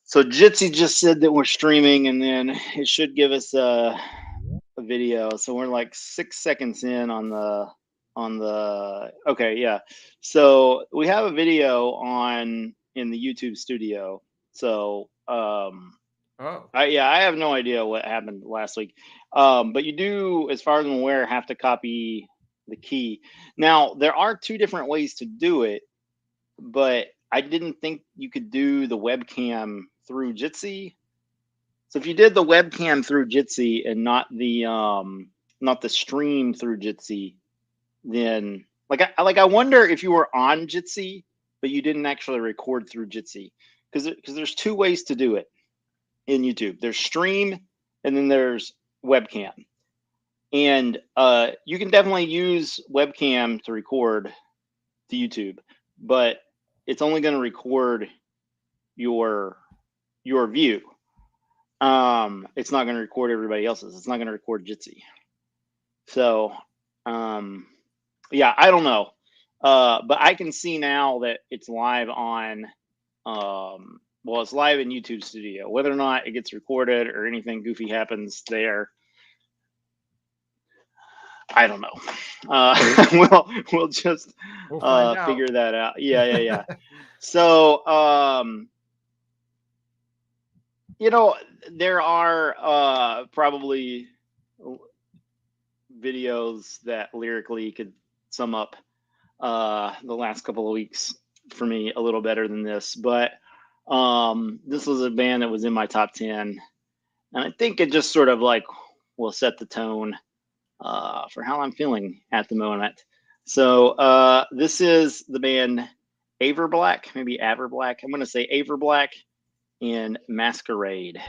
So Jitsi just said that we're streaming, and then it should give us a video. So we're like 6 seconds in on the. Okay, yeah. So we have a video on in the YouTube studio. So I have no idea what happened last week. But you do, as far as I'm aware, have to copy the key. Now there are two different ways to do it, but I didn't think you could do the webcam through Jitsi. So if you did the webcam through Jitsi and not the stream through Jitsi, then I wonder if you were on Jitsi but you didn't actually record through Jitsi, because there's two ways to do it in YouTube. There's stream and then there's webcam, and you can definitely use webcam to record to YouTube, but it's only going to record your view. It's not going to record everybody else's. It's not going to record Jitsi. So, yeah, I don't know. But I can see now that it's live on, well, it's live in YouTube Studio. Whether or not it gets recorded or anything goofy happens there, I don't know. We'll just figure that out. Yeah. So, you know, there are probably videos that lyrically could sum up the last couple of weeks for me a little better than this, but this was a band that was in my top 10, and I think it just sort of like will set the tone for how I'm feeling at the moment. So this is the band Averblack, maybe Averblack. I'm going to say Averblack in Masquerade.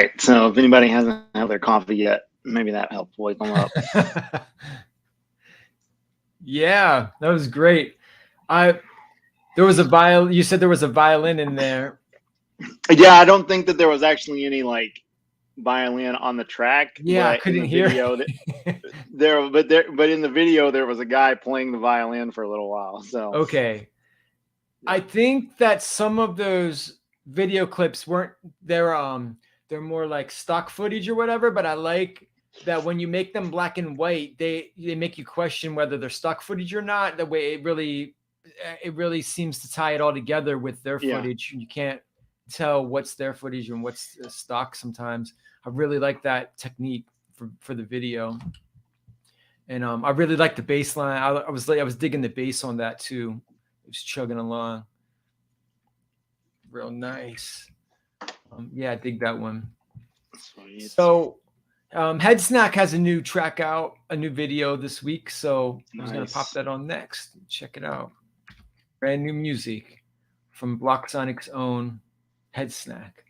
Right. So if anybody hasn't had their coffee yet, maybe that helped wake them up. Yeah, that was great. There was a violin. You said there was a violin in there. Yeah, I don't think that there was actually any like violin on the track. Yeah, I but couldn't in the hear. Video, but in the video there was a guy playing the violin for a little while. So okay, I think that some of those video clips they're more like stock footage or whatever. But I like that when you make them black and white, they make you question whether they're stock footage or not. The way it really seems to tie it all together with their footage. You can't tell what's their footage and what's stock sometimes. I really like that technique for the video. And I really like the bass line. I was digging the bass on that too. It was chugging along. Real nice. Yeah, I dig that one. Sweet. So Head Snack has a new track out, a new video this week. So I was going to pop that on next. Check it out. Brand new music from Block Sonic's own Head Snack.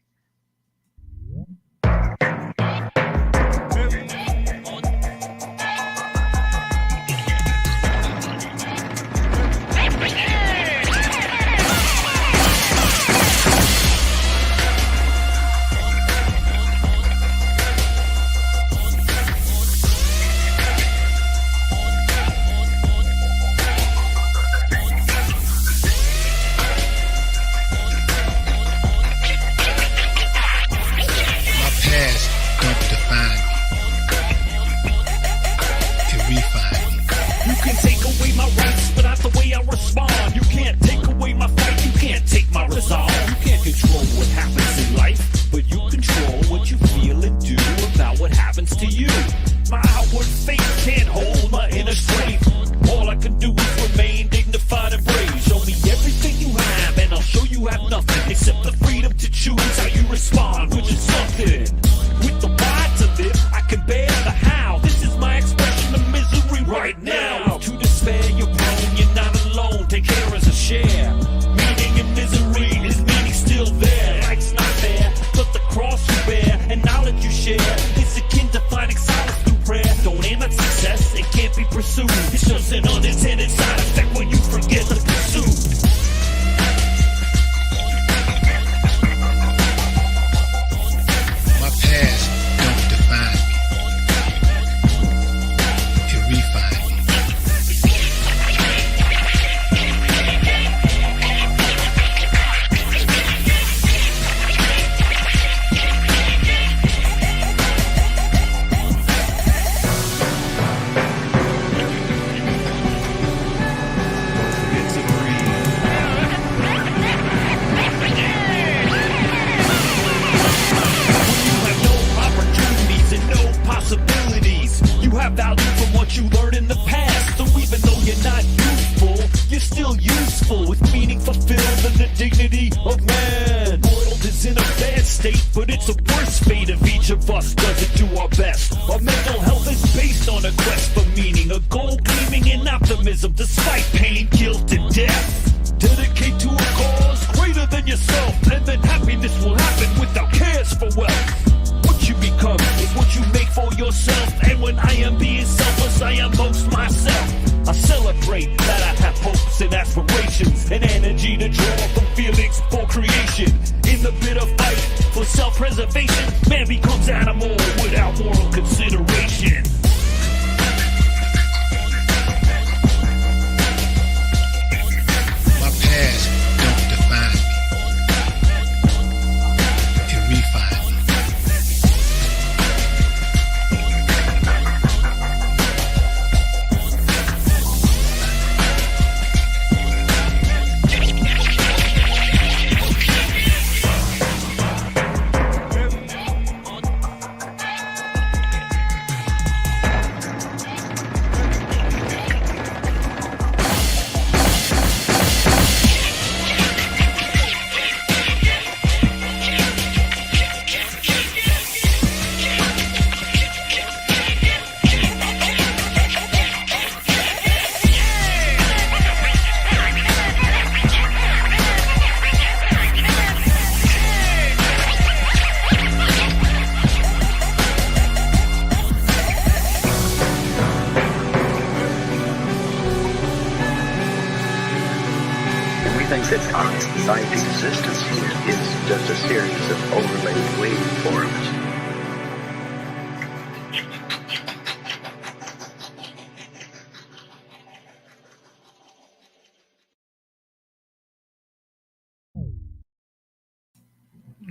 Life existence here is just a series of overlaid waveforms.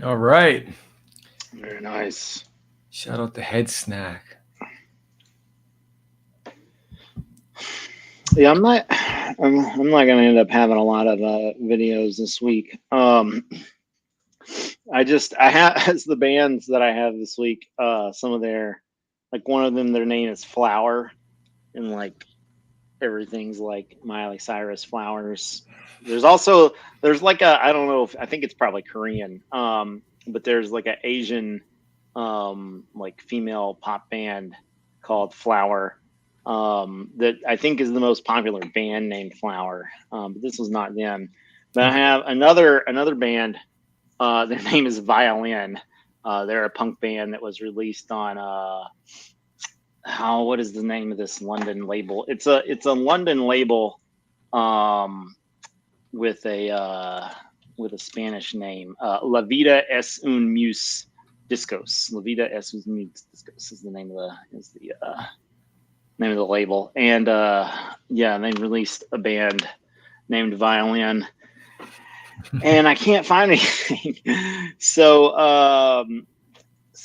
All right. Very nice. Shout out to Head Snack. Yeah, I'm not going to end up having a lot of videos this week. I have as the bands that I have this week. Some of their, like one of them, their name is Flower, and like everything's like Miley Cyrus flowers. There's like a, I don't know if, I think it's probably Korean, but there's like an Asian like female pop band called Flower, that I think is the most popular band named Flower, but this was not them. But I have another band, their name is Violin. They're a punk band that was released on what is the name of this London label? It's a London label, with a Spanish name. La Vida es un Muse Discos. La Vida es un Muse Discos is the name of the label. And yeah, they released a band named Violin, and I can't find anything. So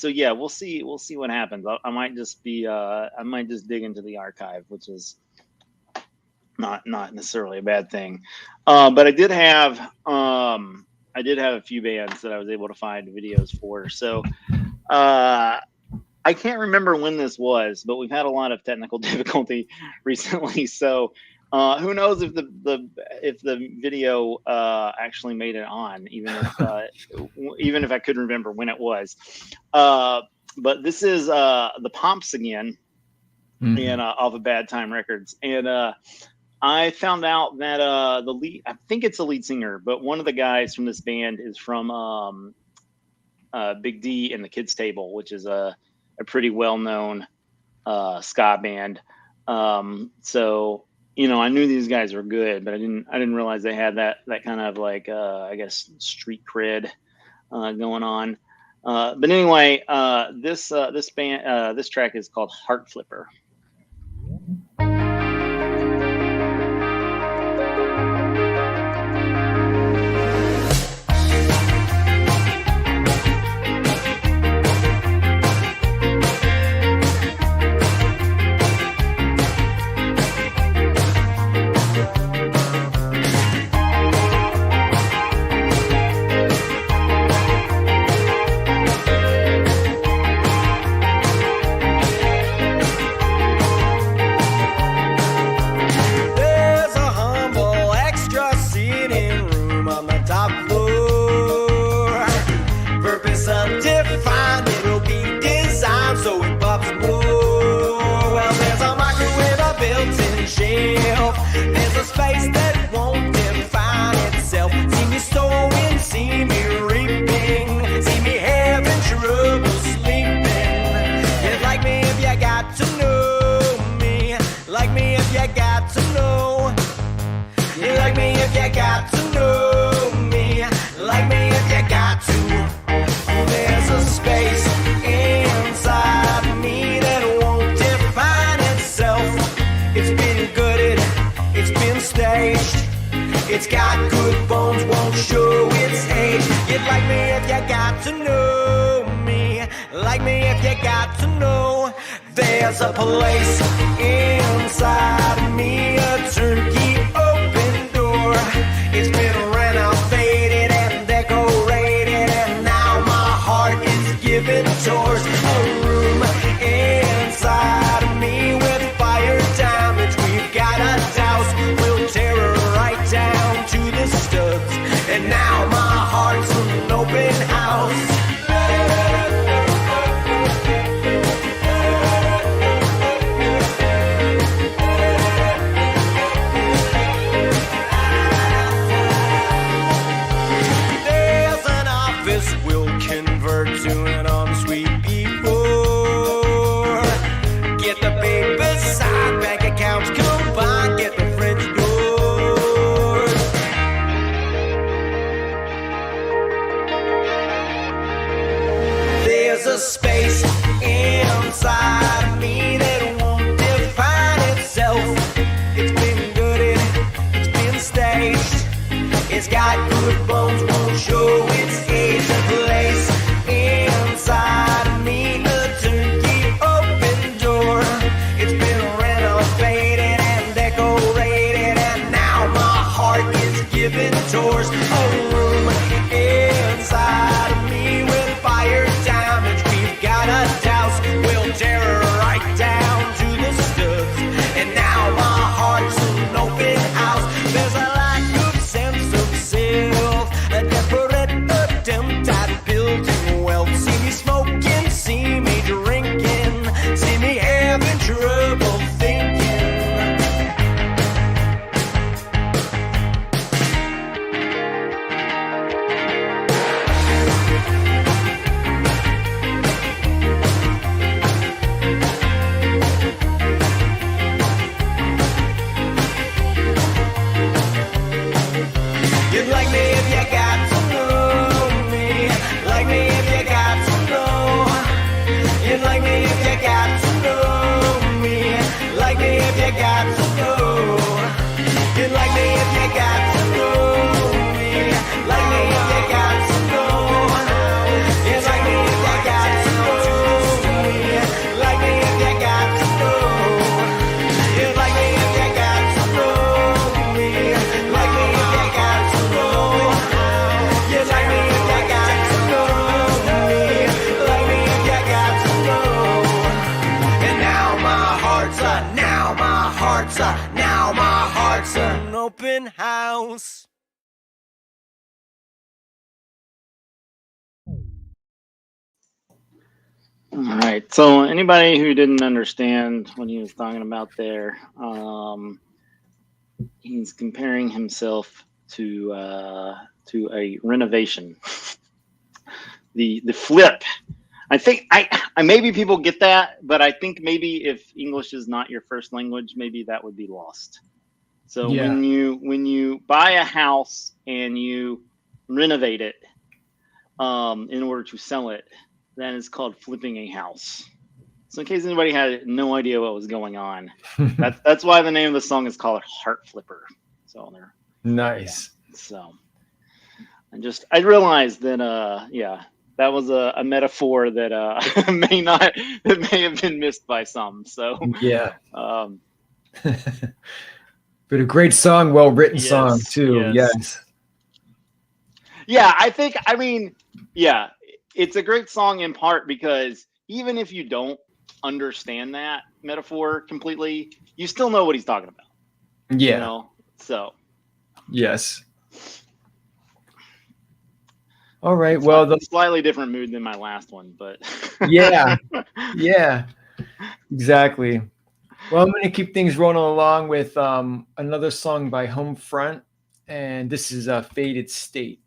yeah, we'll see what happens. I might just dig into the archive, which is not necessarily a bad thing. But I did have a few bands that I was able to find videos for. So I can't remember when this was, but we've had a lot of technical difficulty recently. So who knows if the video actually made it on, even if I could remember when it was. But this is the Pomps again, and off of Bad Time Records, and I found out that the lead, I think it's the lead singer, but one of the guys from this band is from Big D and the Kids Table, which is a pretty well-known ska band. So, you know, I knew these guys were good, but I didn't realize they had that kind of like I guess street cred going on. But anyway, this band, this track is called Heart Flipper. It's got good bones, won't show its age. You'd like me if you got to know me. Like me if you got to know. There's a place inside me, a turnkey open door. It's been renovated and decorated, and now my heart is giving tours. A room inside of me with fire damage. We've got a douse, we'll tear her right down to the studs. And now my heart's an open house. flipping house. All right. So anybody who didn't understand what he was talking about there, he's comparing himself to a renovation. The flip. I think I maybe people get that, but I think maybe if English is not your first language, maybe that would be lost. So Yeah. when you buy a house and you renovate it in order to sell it, then it's called flipping a house. So in case anybody had no idea what was going on, that's why the name of the song is called Heart Flipper. So there. Nice. Yeah. So I realized that that was a metaphor that may have been missed by some. So yeah. But a great song, well written song too. Yes. Yeah, I mean, it's a great song in part because even if you don't understand that metaphor completely, you still know what he's talking about. Yeah. You know? So. Yes. All right. Well, slightly different mood than my last one, but. Yeah. Yeah. Exactly. Well, I'm going to keep things rolling along with another song by Homefront, and this is a Faded State.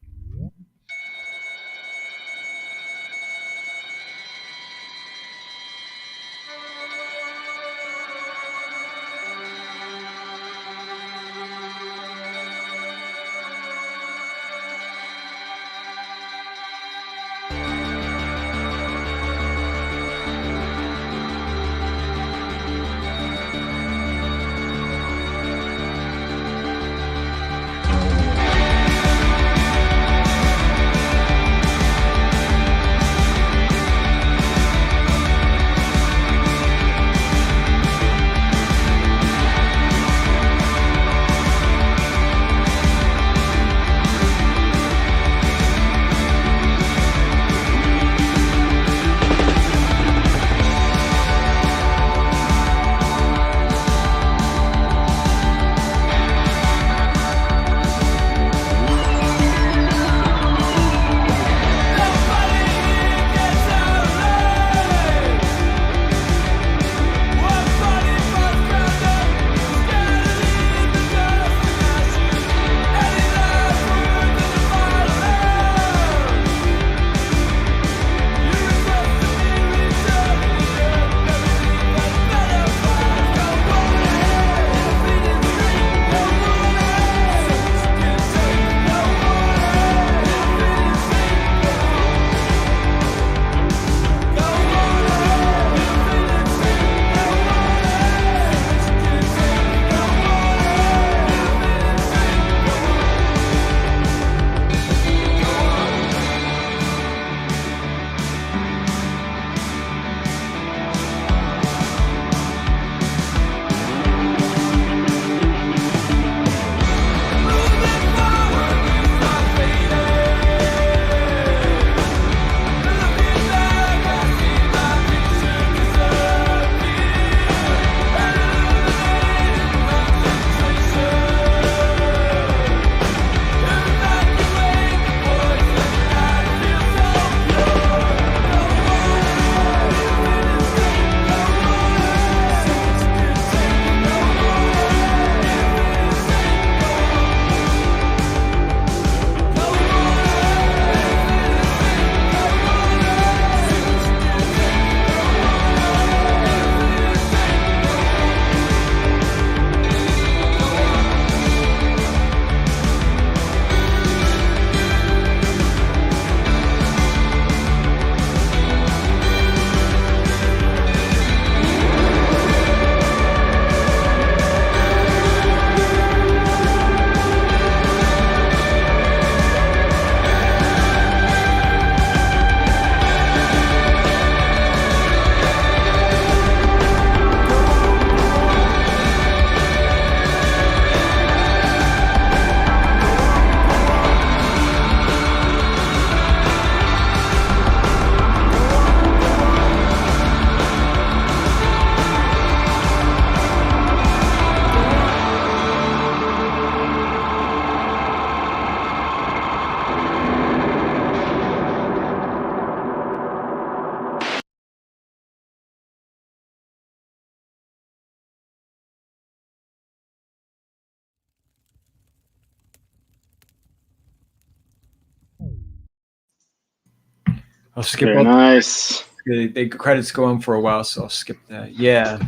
I'll skip Very all nice. the credits go on for a while, so I'll skip that. Yeah.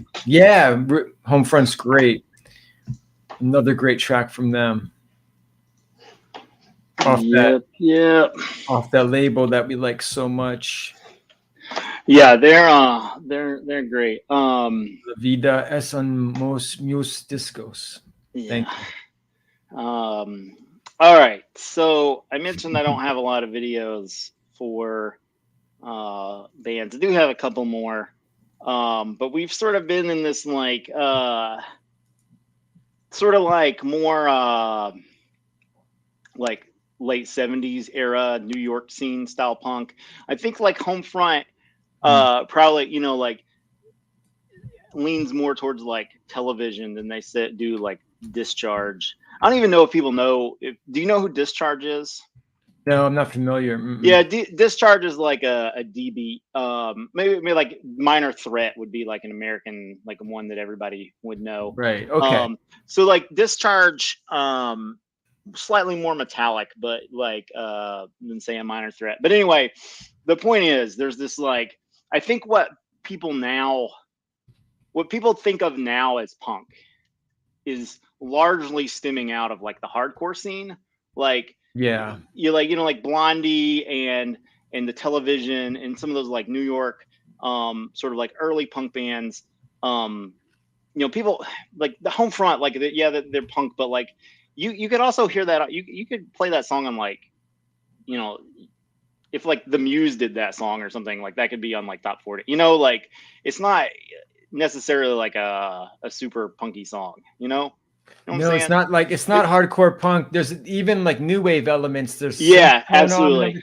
Homefront's great. Another great track from them. Off that label that we like so much. Yeah, they're great. La vida es un mis discos. Yeah. All right. So I mentioned I don't have a lot of videos for bands. I do have a couple more. But we've sort of been in this like sort of like more like late 70s era New York scene style punk. I think like Homefront probably, you know, like leans more towards like Television than they do like Discharge. I don't even know if people know. Do you know who Discharge is? No, I'm not familiar. Yeah, Discharge is like a DB. Maybe like Minor Threat would be like an American, like one that everybody would know. Right. Okay. So like Discharge, slightly more metallic, but like than say a Minor Threat. But anyway, the point is, there's this like, I think what people think of now as punk is largely stemming out of like the hardcore scene. Like, yeah, you like, you know, like Blondie and the Television and some of those like New York sort of like early punk bands. You know, people like the Homefront, like they're punk, but like you could also hear that you could play that song on like, you know, if like the Muse did that song or something, like that could be on like top 40. You know, like it's not necessarily like a super punky song, you know? No, it's not like it's not hardcore punk. There's even like new wave elements. There's absolutely.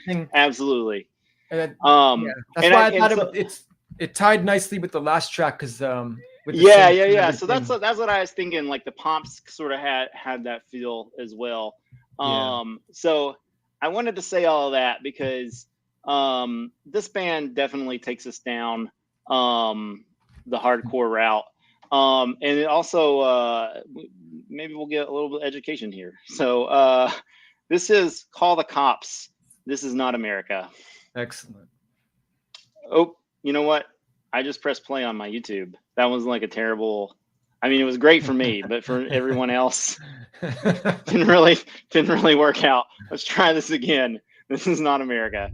That's why I thought it tied nicely with the last track because So that's what I was thinking. Like the Pomps sort of had that feel as well. So I wanted to say all of that because this band definitely takes us down the hardcore route. And it also maybe we'll get a little bit of education here. So this is Call the Cops. This is not America. Excellent. Oh, you know what? I just pressed play on my YouTube. That was like a terrible. I mean, it was great for me, but for everyone else, didn't really work out. Let's try this again. This is not America.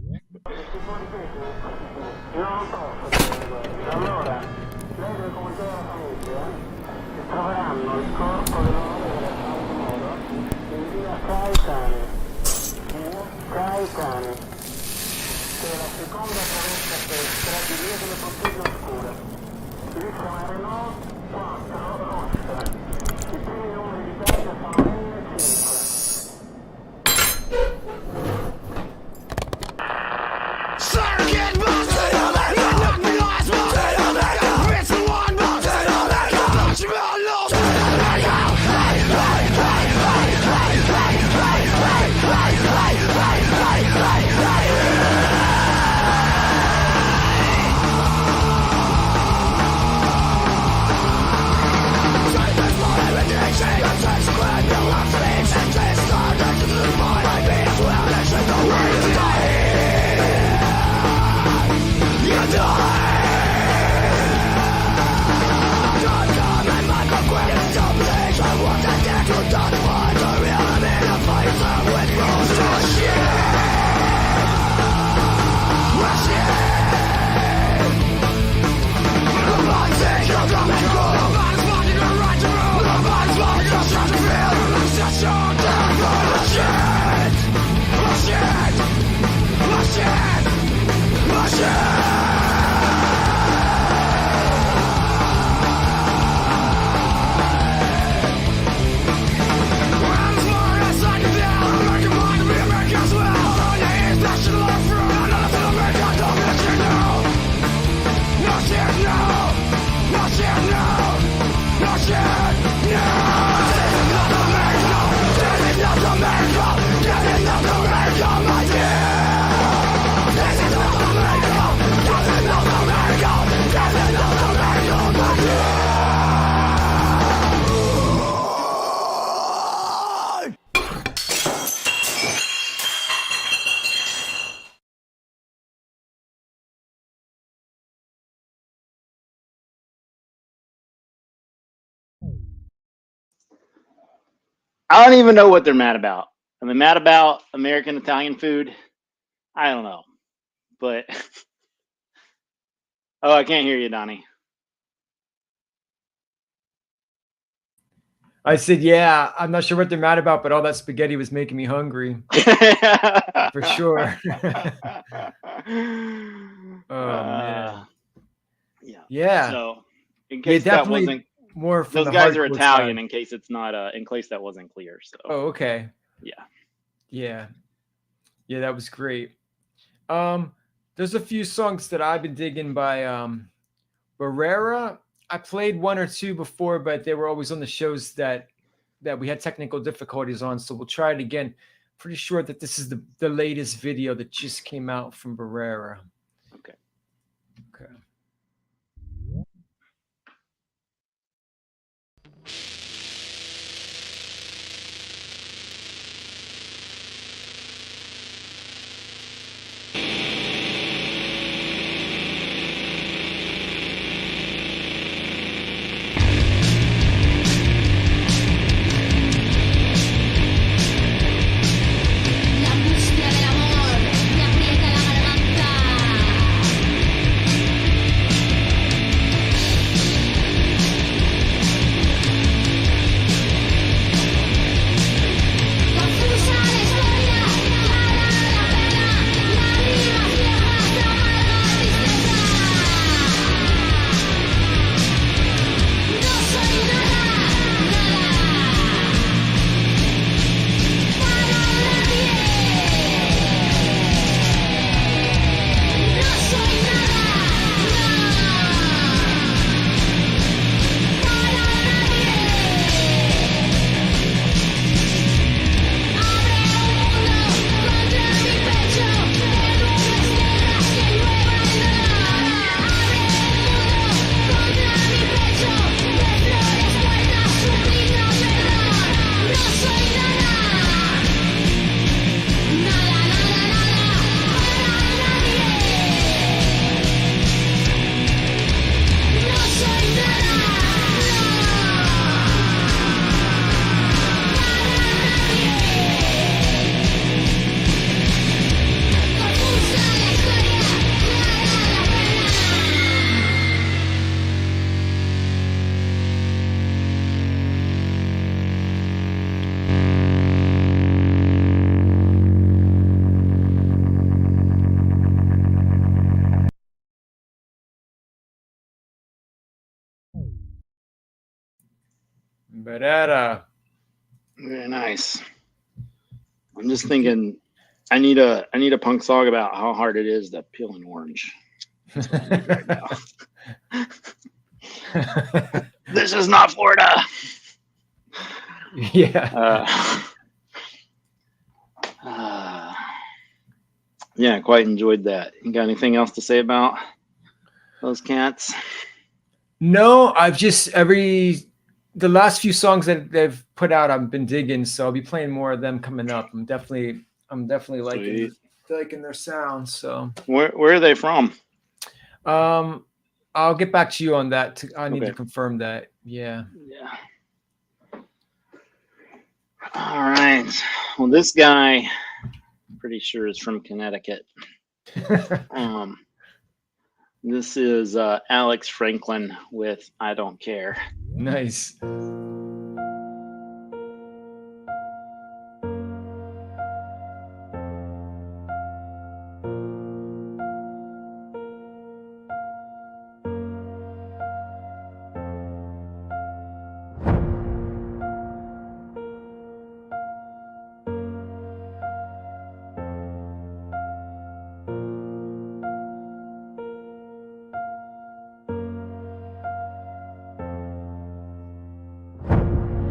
I don't even know what they're mad about. Are they mad about American Italian food? I don't know. But oh, I can't hear you, Donnie. I said, yeah, I'm not sure what they're mad about, but all that spaghetti was making me hungry. For sure. Oh, man. Yeah. So, in case that wasn't more from those guys are Italian. Side. In case it's not in case that wasn't clear. So. Oh, okay. Yeah, that was great. There's a few songs that I've been digging by Barrera. I played one or two before, but they were always on the shows that we had technical difficulties on. So we'll try it again. Pretty sure that this is the latest video that just came out from Barrera. Okay. Barrera. Very nice. I'm just thinking, I need a punk song about how hard it is to peel an orange. Right now. This is not Florida. Yeah. Yeah, quite enjoyed that. You got anything else to say about those cats? No, I've just the last few songs that they've put out, I've been digging, so I'll be playing more of them coming up. I'm definitely liking their sound. So where are they from? I'll get back to you on that. I need to confirm that. Yeah. All right. Well, this guy, pretty sure is from Connecticut. This is Alex Franklin with "I Don't Care." Nice.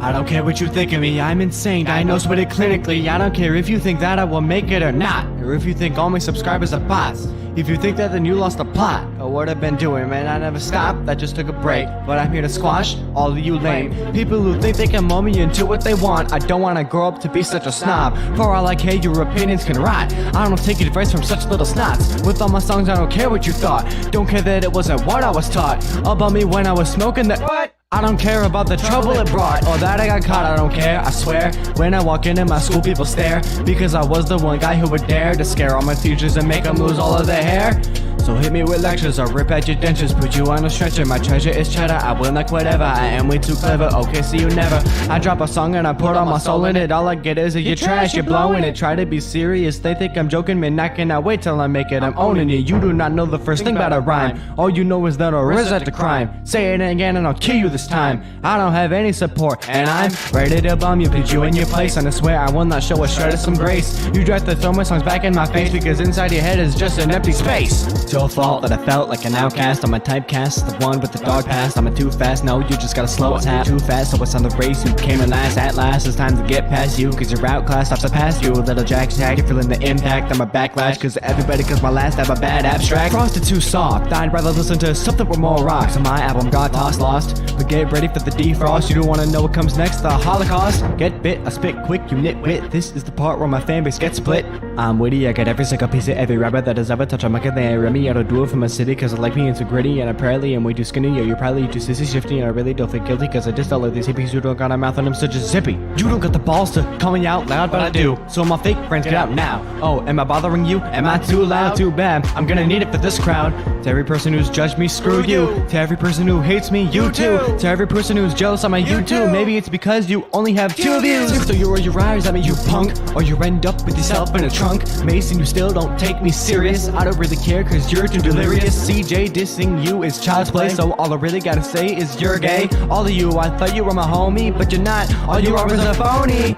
I don't care what you think of me, I'm insane, diagnosed with it clinically. I don't care if you think that I will make it or not, or if you think all my subscribers are bots. If you think that then you lost the plot, or what I've been doing, man, I never stopped, I just took a break. But I'm here to squash all of you lame people who think they can mold me into what they want. I don't wanna grow up to be such a snob. For all I care, your opinions can rot. I don't take advice from such little snots. With all my songs, I don't care what you thought. Don't care that it wasn't what I was taught about me when I was smoking that. What? I don't care about the trouble it brought or that I got caught, I don't care, I swear. When I walk into my school, people stare because I was the one guy who would dare to scare all my teachers and make them lose all of their hair. So hit me with lectures or rip at your dentures, put you on a stretcher. My treasure is cheddar, I win like whatever. I am way too clever, okay, see you never. I drop a song and I put all my soul in it. All I get is you're trash, you're blowing it. Try to be serious, they think I'm joking, man. I cannot wait till I make it, I'm owning it. You do not know the first thing about a rhyme. All you know is that I at the crime. Say it again and I'll kill you this time. I don't have any support and I'm ready to bomb you, put you in your place. And I swear I will not show a shred of some grace. You try to throw my songs back in my face because inside your head is just an empty space. It's your fault that I felt like an outcast. I'm a typecast, the one with the dog past. I'm a too fast, no, you just gotta slow tap. Too fast, so it's on the race. You came in last, at last it's time to get past you, cause you're outclassed, I've surpassed you. Little jack tag, you're feeling the impact. I'm a backlash, cause everybody cause my last have a bad abstract. Frosted too soft, I'd rather listen to something with more rocks. My album got tossed, lost, but get ready for the defrost. You don't wanna know what comes next, the Holocaust. Get bit, I spit quick, you nitwit. This is the part where my fanbase gets split. I'm witty, I got every single piece of every rapper that has ever touched a mic and they remy. I don't do it for my city cause I like being too gritty, and apparently I'm way too skinny. Yeah, you're probably too sissy shifty, and I really don't feel guilty cause I just don't like these hippies who don't got a mouth and I'm such a zippy. You don't got the balls to call me out loud, but I do. So my fake friends get out now. Oh, am I bothering you? Am I too loud? Too bad, I'm gonna need it for this crowd. To every person who's judged me, screw you. To every person who hates me, you too. To every person who's jealous on my YouTube, maybe it's because you only have 2 views. So you roll your eyes at me, you punk, or you end up with yourself in a trunk. Mason, you still don't take me serious. I don't really care cause you're too delirious. CJ dissing you is child's play, so all I really gotta say is you're gay. All of you, I thought you were my homie, but you're not. All you are is a phony.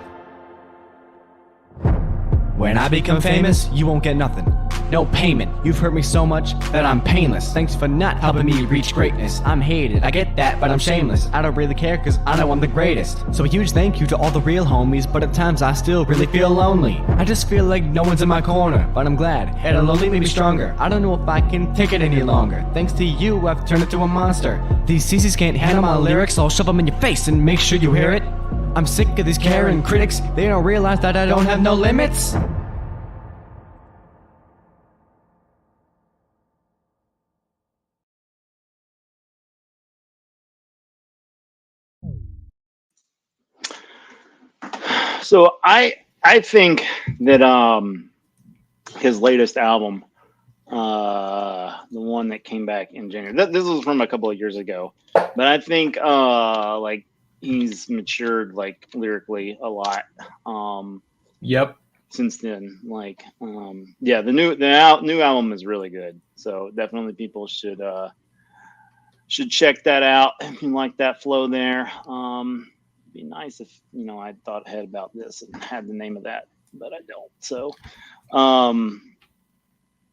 When I become famous, you won't get nothing. No payment. You've hurt me so much that I'm painless. Thanks for not helping me reach greatness. I'm hated, I get that, but I'm shameless. I don't really care cause I know I'm the greatest. So a huge thank you to all the real homies, but at times I still really feel lonely. I just feel like no one's in my corner, but I'm glad it'll only make me stronger. I don't know if I can take it any longer. Thanks to you, I've turned into a monster. These CCs can't handle my lyrics, so I'll shove them in your face and make sure you hear it. I'm sick of these Karen critics, they don't realize that I don't have no limits. So I think that his latest album, the one that came back in January, this was from a couple of years ago, but I think like he's matured like lyrically a lot. Yep. Since then, like yeah, the new album is really good. So definitely people should check that out if you like that flow there. Be nice if I thought ahead about this and had the name of that, but I don't. So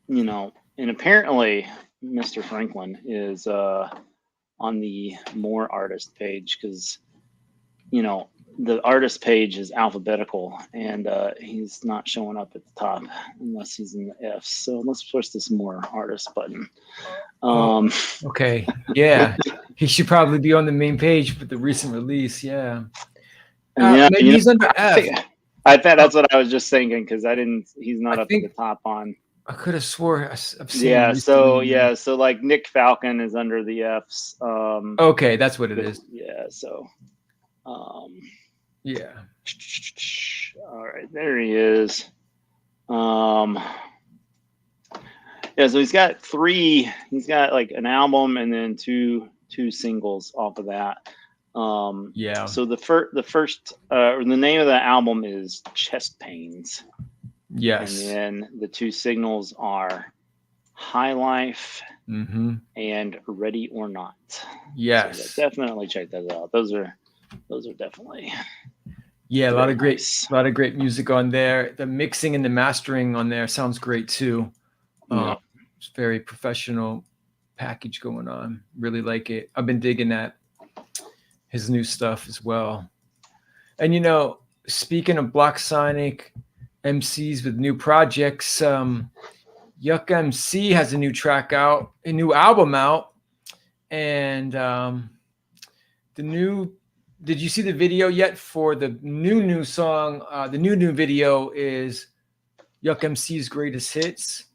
and apparently Mr. Franklin is on the more artist page because the artist page is alphabetical and he's not showing up at the top unless he's in the F's. So let's push this more artist button. Okay. Yeah. He should probably be on the main page with the recent release. Yeah. Yeah, maybe he's under F. I thought that's what I was just thinking because he's not up at the top on. I could have swore I've seen. Yeah. So like Nick Falcon is under the F's. Okay, that's what it is. Yeah. So. Yeah. All right, there he is. Yeah, so he's got like an album and then two singles off of that. Yeah. So the first the name of the album is Chest Pains. Yes. And then the 2 singles are High Life and Ready or Not. Yes. So definitely check those out. Those are definitely. Yeah, a lot of great music on there. The mixing and the mastering on there sounds great too. Yeah. It's very professional package going on. Really like it. I've been digging that. His new stuff as well. And speaking of Block Sonic MCs with new projects, Yuck MC has a new new album out, and did you see the video yet for the new song? The new video is Yuck MC's greatest hits.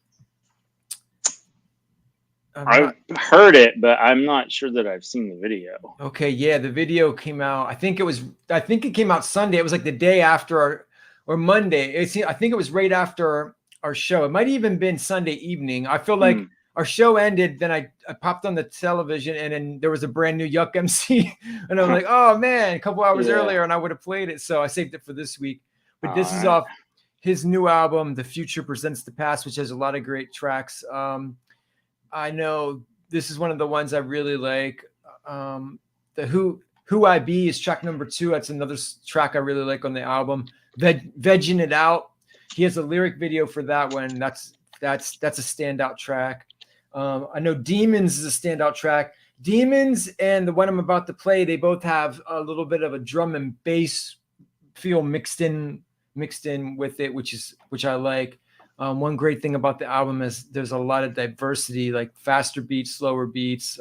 I've heard it, but I'm not sure that I've seen the video. Okay, yeah, the video came out. I think it came out Sunday. It was like the day after or Monday. I think it was right after our show. It might even been Sunday evening. I feel like our show ended, then I popped on the television, and then there was a brand new Yuck MC, and I'm like, oh man, a couple hours earlier, and I would have played it. So I saved it for this week. But this is off his new album, The Future Presents the Past, which has a lot of great tracks. I know this is one of the ones I really like. The Who I Be is track number 2. That's another track I really like on the album. Vegging It Out. He has a lyric video for that one. That's a standout track. I know Demons is a standout track. Demons and the one I'm about to play, they both have a little bit of a drum and bass feel mixed in with it, which I like. One great thing about the album is there's a lot of diversity, like faster beats, slower beats,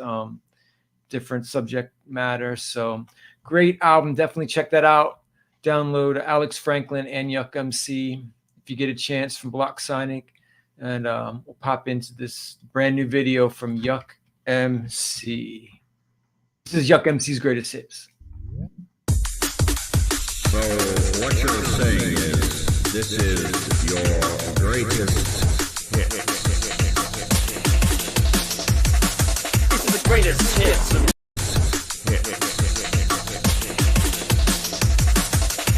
different subject matter. So great album. Definitely check that out. Download Alex Franklin and Yuck MC if you get a chance from Block Sonic. And we'll pop into this brand new video from Yuck MC. This is Yuck MC's greatest hits. So what you're saying is this is your greatest hit. This is the greatest hits.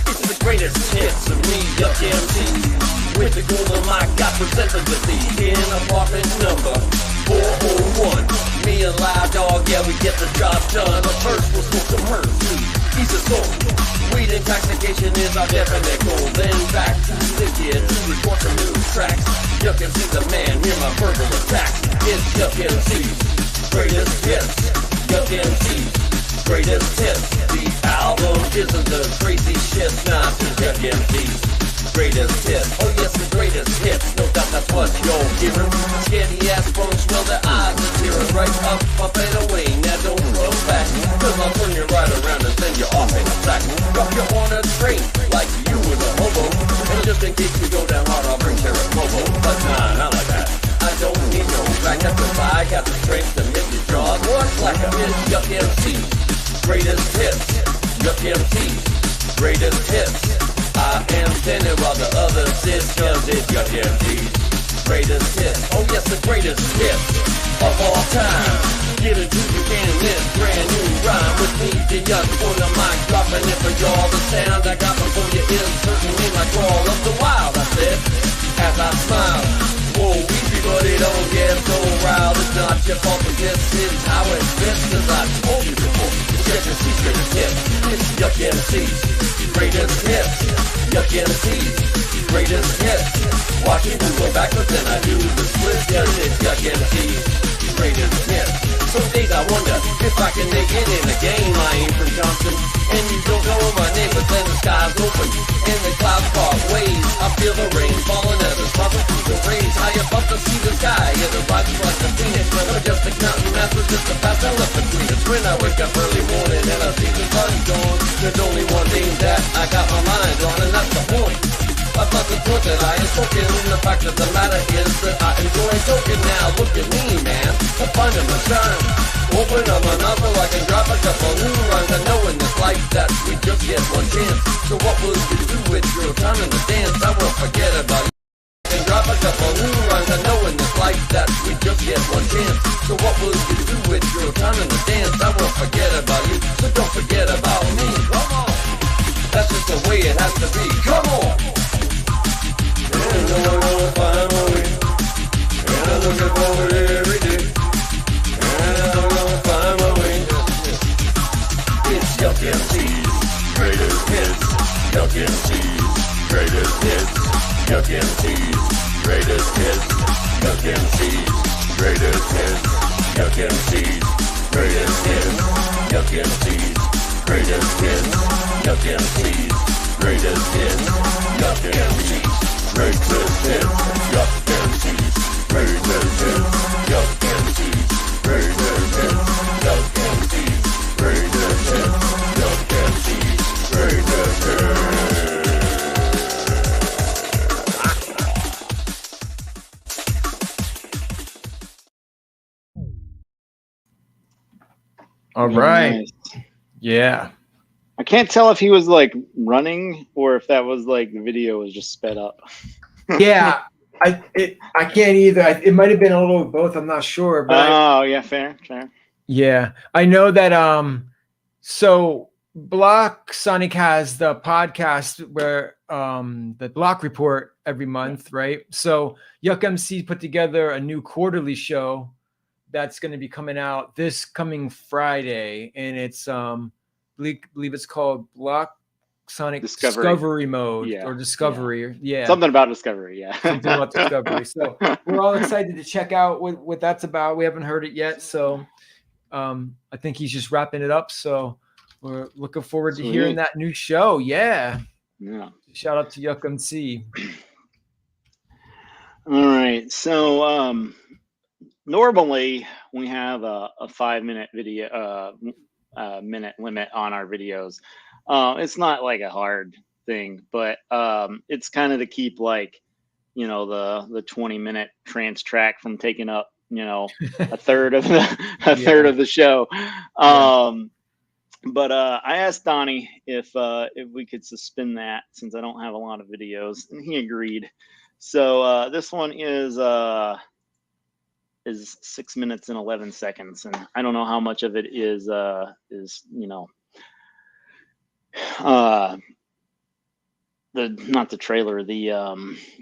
This is the greatest hits of me, Yuck MC. With the golden mic, I presented with thee in apartment number 401. Me and Live Dog, yeah, we get the job done. But first we'll smoke some herbs to ease the soul. Weed intoxication is our definite goal. Then back to the kid to record some new tracks. Yuck MC's the man, hear my verbal attacks. It's Yuck MC's greatest hits. Yuck MC's greatest hits. The album isn't the crazy shit, nah, it's Yuck MC's greatest hits. Oh yes, the greatest hits. No doubt that's what you're hearing. Scaredy ass folks smell their eyes and tearing right up and away. Now don't look back, cause I'll turn you right around and send you off in a sack. Drop you on a train like you was a hobo. And just in case you go down hard, I'll bring Sheriff Bobo. But nah, not like that. I don't need no back up the I got the strength to make your jaws work like a Yuck MC. Greatest hits. Yuck MC. Greatest hits. I am standing while the others sit, cause it's Yuck MC's greatest hit. Oh yes, the greatest hit of all time. Get it to you in this brand new rhyme with me, the Yuck on the mic, dropping it for y'all. The sound I got before you is certainly my crawl of the wild, I said, as I smile. Whoa, weepy, but it don't get so riled. It's not your fault, but this is how it fits, cause I told you before. It's Yuck MC's greatest hit. It's Yuck MC's greatest hits. Yuck MC's greatest hits. Watch me go backwards and I do the split. Cause it's Yuck MC's greatest hits. Some days I wonder if I can make it in the game. I ain't from Johnson and you don't know my name, but then the sky's open and the clouds part ways. I feel the rain falling as it's popping through the rays. High above to see the sky, and it rises like a phoenix. I'm just a counting master, just a fast I left between us. When I wake up early morning and I see the sun gone, there's only one thing that I got my mind on, and that's the point. I've got the point that I am soaking. The fact of the matter is that I enjoy soaking. Now look at me, man, I'm finding my shine. Open up my mouth so I can drop a couple new rhymes. I know in this life that we just get one chance. So what will you do with your time in the dance? I won't forget about you. And drop a couple new rhymes. I know in this life that we just get one chance. So what will you do with your time in the dance? I won't forget about you. So don't forget about me. Come on. That's just the way it has to be. Come on. And I'm gonna find my way. And I'm looking forward every day. And I'm gonna find my way. It's Yuck MC's greatest hits. Yuck MC's greatest hits. Yuck MC's greatest hits. Yuck MC's greatest hits. Yuck MC's greatest hits. Yuck MC's greatest hits. Yuck MC's greatest hits. Yuck MC's greatest hits. Yuck MC's greatest hits. Yuck MC's greatest hits. Yuck MC's greatest hits. Yuck MC's greatest hits. All Very right. nice. Yeah. I can't tell if he was like running or if that was like the video was just sped up. Yeah. I can't either. It might have been a little of both. I'm not sure, but Yeah, fair. yeah, I know that. So Block Sonic has the podcast where the Block Report every month, right? So Yuck MC put together a new quarterly show that's going to be coming out this coming Friday, and it's believe it's called Block Sonic Discovery Mode or Discovery. Yeah. Something about Discovery. Yeah. Something about Discovery. So we're all excited to check out what that's about. We haven't heard it yet. So I think he's just wrapping it up. So we're looking forward to hearing that new show. Yeah. Shout out to Yuck MC. All right. So normally we have a 5-minute video minute limit on our videos. It's not like a hard thing, but it's kind of to keep like, you know, the 20-minute trans track from taking up, you know, a third of the show. But I asked Donnie if we could suspend that since I don't have a lot of videos, and he agreed. So this one is 6 minutes and 11 seconds, and I don't know how much of it is you know, not the trailer, the you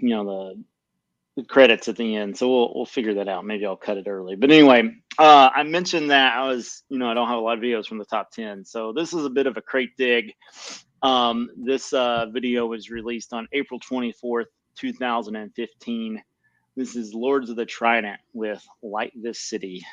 know, the credits at the end. So we'll figure that out. Maybe I'll cut it early. But anyway, I mentioned that I don't have a lot of videos from the top 10. So this is a bit of a crate dig. This video was released on April 24th, 2015. This is Lords of the Trident with Light This City.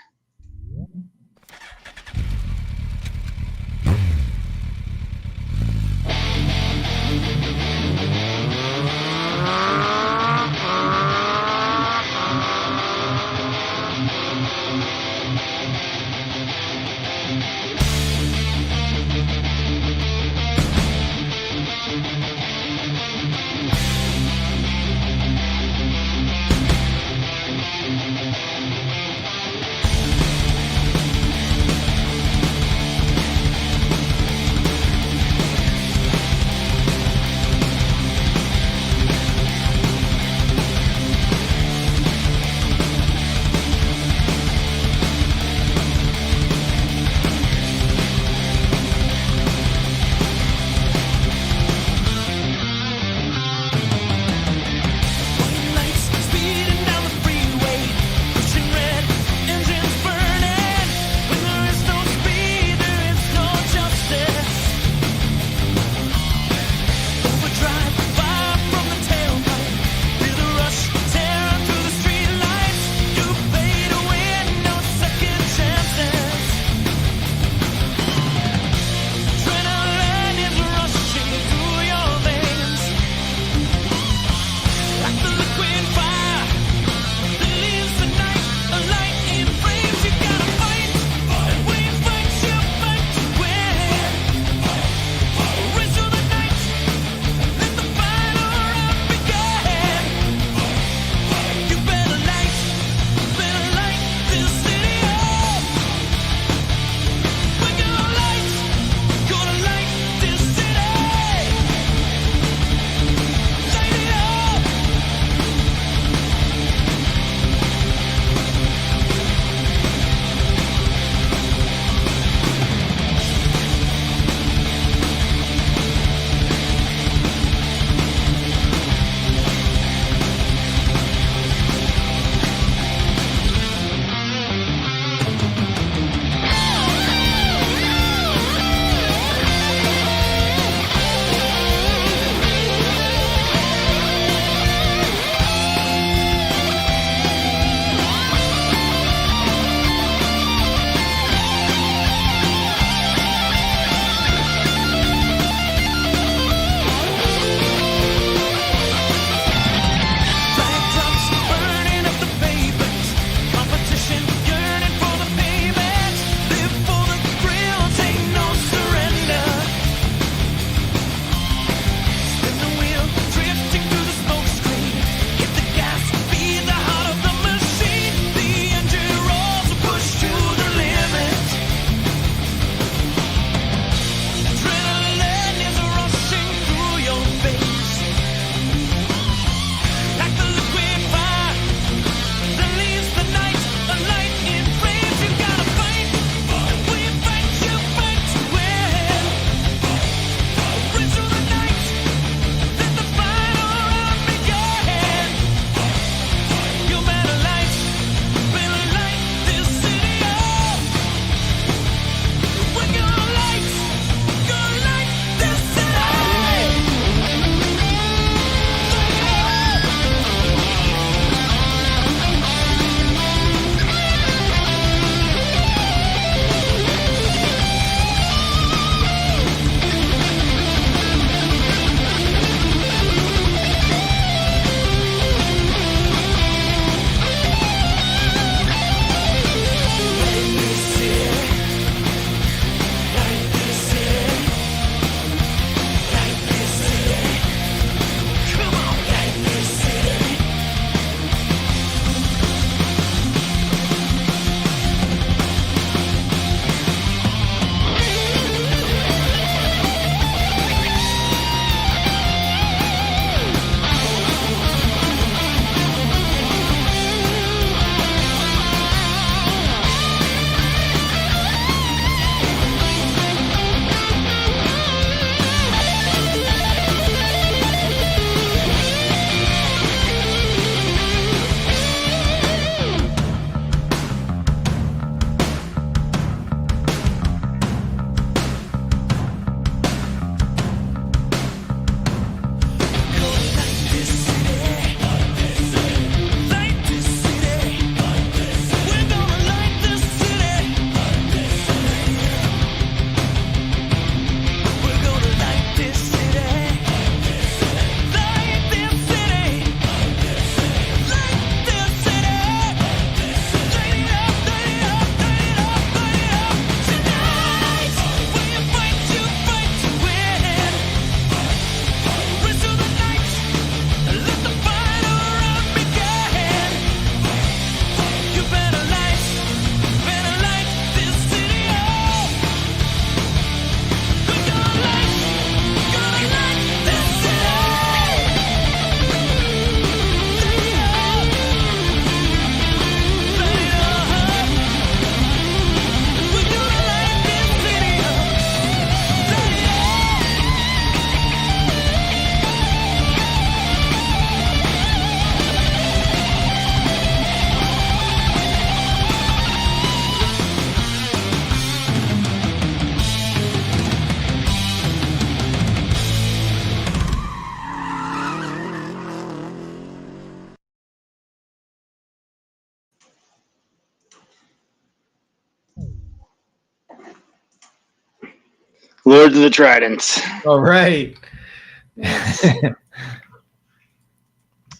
Lords of the Tridents. All right.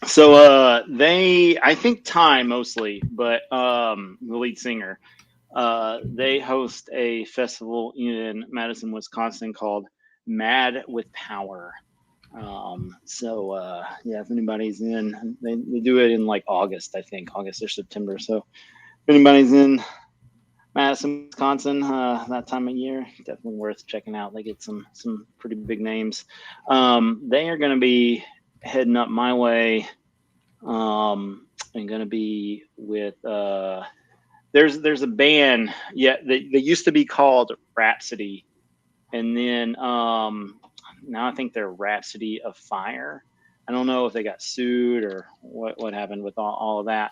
So I think Ty mostly, but the lead singer, they host a festival in Madison, Wisconsin called Mad with Power. If anybody's in, they do it in like August, I think, August or September. So if anybody's in Madison, Wisconsin, that time of year, definitely worth checking out. They get some pretty big names. They are going to be heading up my way, and going to be with there's a band, they used to be called Rhapsody, and then now I think they're Rhapsody of Fire. I don't know if they got sued or what happened with all of that.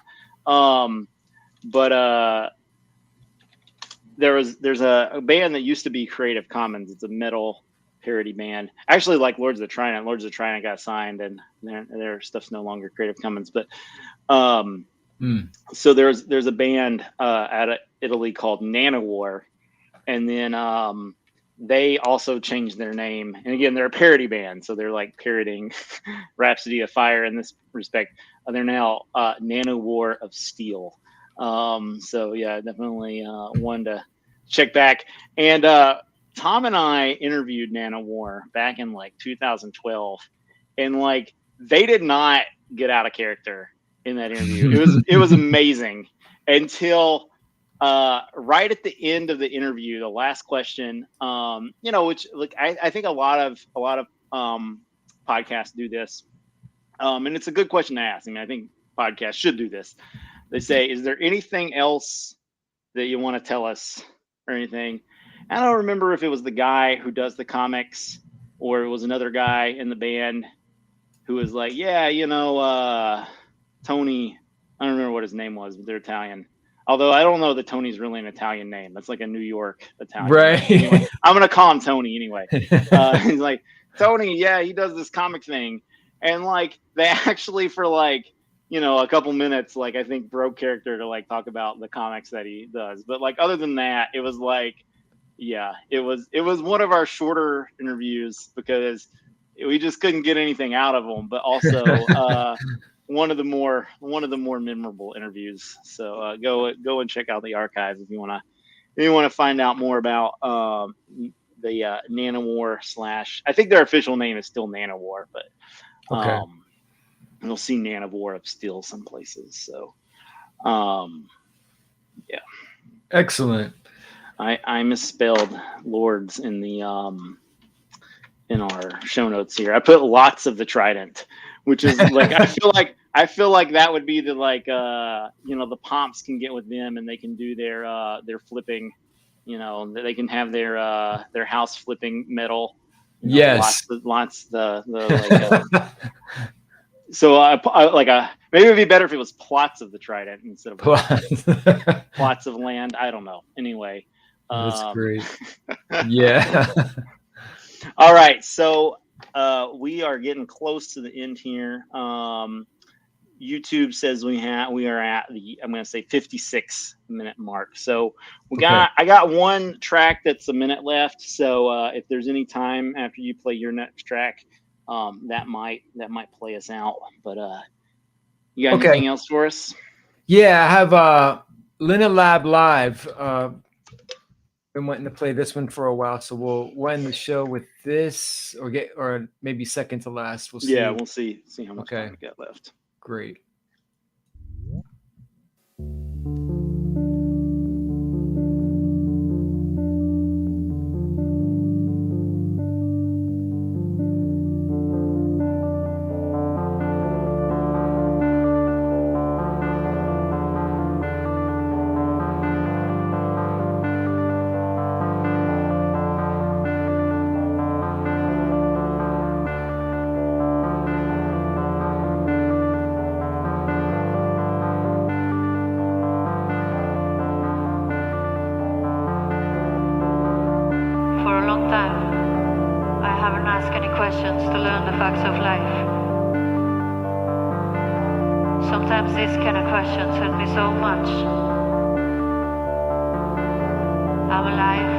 There's a band that used to be Creative Commons. It's a metal parody band. Actually, like Lords of the Trident. Lords of the Trident got signed, and their stuff's no longer Creative Commons. But so there's a band out of Italy called Nanowar, and then they also changed their name. And again, they're a parody band, so they're like parodying Rhapsody of Fire in this respect. They're now Nanowar of Steel. So yeah, definitely one to check back. And Tom and I interviewed Nanowar back in like 2012, and like they did not get out of character in that interview. It was amazing until right at the end of the interview, the last question, which like I think a lot of podcasts do this, and it's a good question to ask. I mean, I think podcasts should do this. They say, "Is there anything else that you want to tell us or anything?" I don't remember if it was the guy who does the comics or it was another guy in the band who was like, "Yeah, Tony." I don't remember what his name was, but they're Italian. Although I don't know that Tony's really an Italian name. That's like a New York Italian. Right. Anyway, I'm going to call him Tony anyway. He's like, "Tony, yeah, he does this comic thing." And like, they actually for like, a couple minutes, like I think broke character to like talk about the comics that he does. But like, other than that, it was like, yeah, it was one of our shorter interviews because we just couldn't get anything out of them, but also one of the more memorable interviews. So go and check out the archives if you want to find out more about the Nanowar / I think their official name is still Nanowar, but okay. You'll see Nanowar of Steel some places. So yeah, excellent. I misspelled Lords in the in our show notes here. I put lots of the Trident, which is like I feel like that would be the like the Pomps can get with them and they can do their flipping, they can have their house flipping metal. Yes. Lots the like. So maybe it'd be better if it was plots of the Trident instead of plots of land. I don't know. Anyway. That's great. Yeah. All right. So we are getting close to the end here. YouTube says we are at the, I'm going to say 56-minute mark. So I got one track that's a minute left. So if there's any time after you play your next track, that might play us out. But you got anything else for us? Yeah, I have Lina Lab Live. Been wanting to play this one for a while, so we'll end the show with this, or maybe second to last. We'll see. Yeah, we'll see how much time we got left. Great. Sometimes these kind of questions hurt me so much. I'm alive.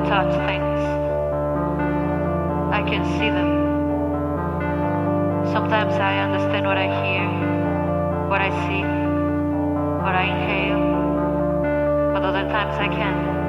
touch things. I can see them. Sometimes I understand what I hear, what I see, what I inhale, but other times I can't.